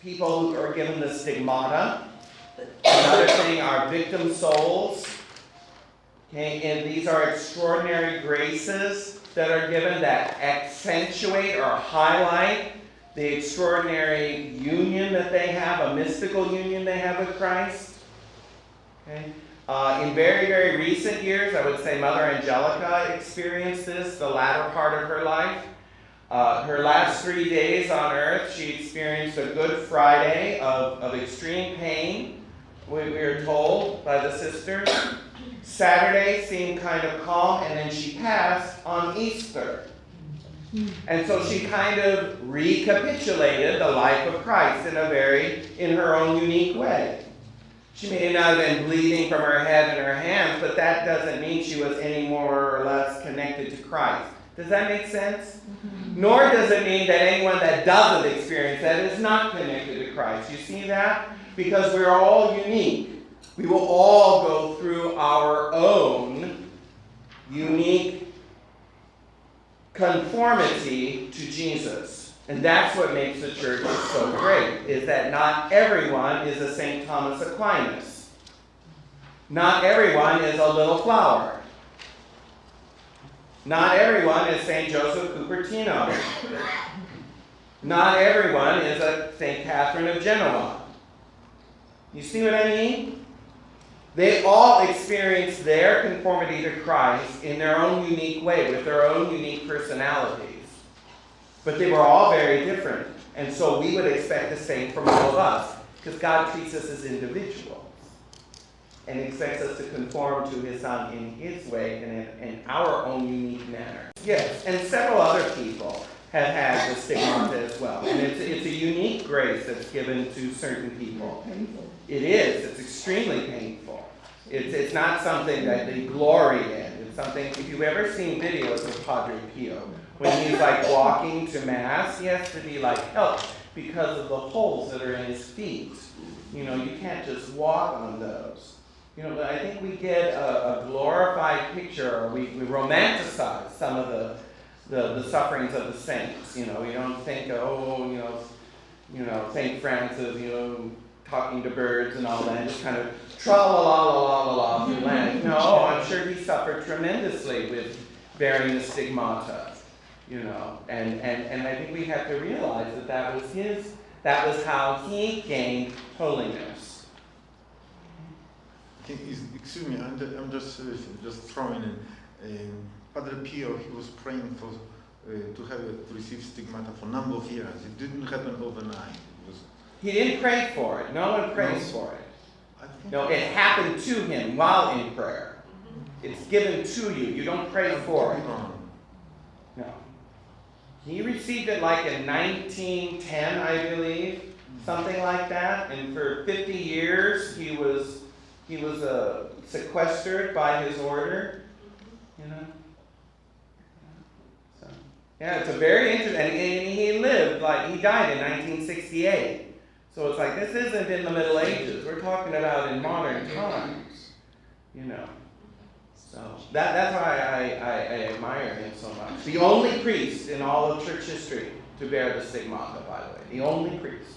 people who are given the stigmata. Another thing are victim souls. Okay, and these are extraordinary graces that are given that accentuate or highlight the extraordinary union that they have, a mystical union they have with Christ. Okay. In very, very recent years, I would say Mother Angelica experienced this, the latter part of her life. Her last 3 days on earth, she experienced a Good Friday of extreme pain, we were told by the sisters. Saturday seemed kind of calm, and then she passed on Easter. And so she kind of recapitulated the life of Christ in her own unique way. She may not have been bleeding from her head and her hands, but that doesn't mean she was any more or less connected to Christ. Does that make sense? Mm-hmm. Nor does it mean that anyone that doesn't experience that is not connected to Christ. You see that? Because we're all unique. We will all go through our own unique conformity to Jesus. And that's what makes the church so great, is that not everyone is a St. Thomas Aquinas. Not everyone is a little flower. Not everyone is St. Joseph Cupertino. Not everyone is a St. Catherine of Genoa. You see what I mean? They all experience their conformity to Christ in their own unique way, with their own unique personalities. But they were all very different. And so we would expect the same from all of us, because God treats us as individuals and expects us to conform to his Son in his way and in our own unique manner. Yes, and several other people have had the stigmata as well. And it's a unique grace that's given to certain people. It is. It's extremely painful. It's not something that they glory in. It's something, if you've ever seen videos of Padre Pio, when he's like walking to Mass, he has to be like helped because of the holes that are in his feet. You know, you can't just walk on those. You know, but I think we get a glorified picture, or we romanticize some of the sufferings of the saints. You know, we don't think, St. Francis, talking to birds and all that, just kind of tra-la-la-la-la-la-la through life. No, I'm sure he suffered tremendously with bearing the stigmata, and I think we have to realize that was how he gained holiness. Excuse me, I'm just throwing in. Padre Pio, he was praying for to receive stigmata for a number of years. It didn't happen overnight. He didn't pray for it. No one prays for it. No, it happened to him while in prayer. It's given to you. You don't pray for it. No. He received it like in 1910, I believe, something like that. And for 50 years, he was sequestered by his order. So, yeah, it's a very interesting. And he died in 1968. So it's like, this isn't in the Middle Ages. We're talking about in modern times, So that's why I admire him so much. The only priest in all of church history to bear the stigmata, by the way. The only priest.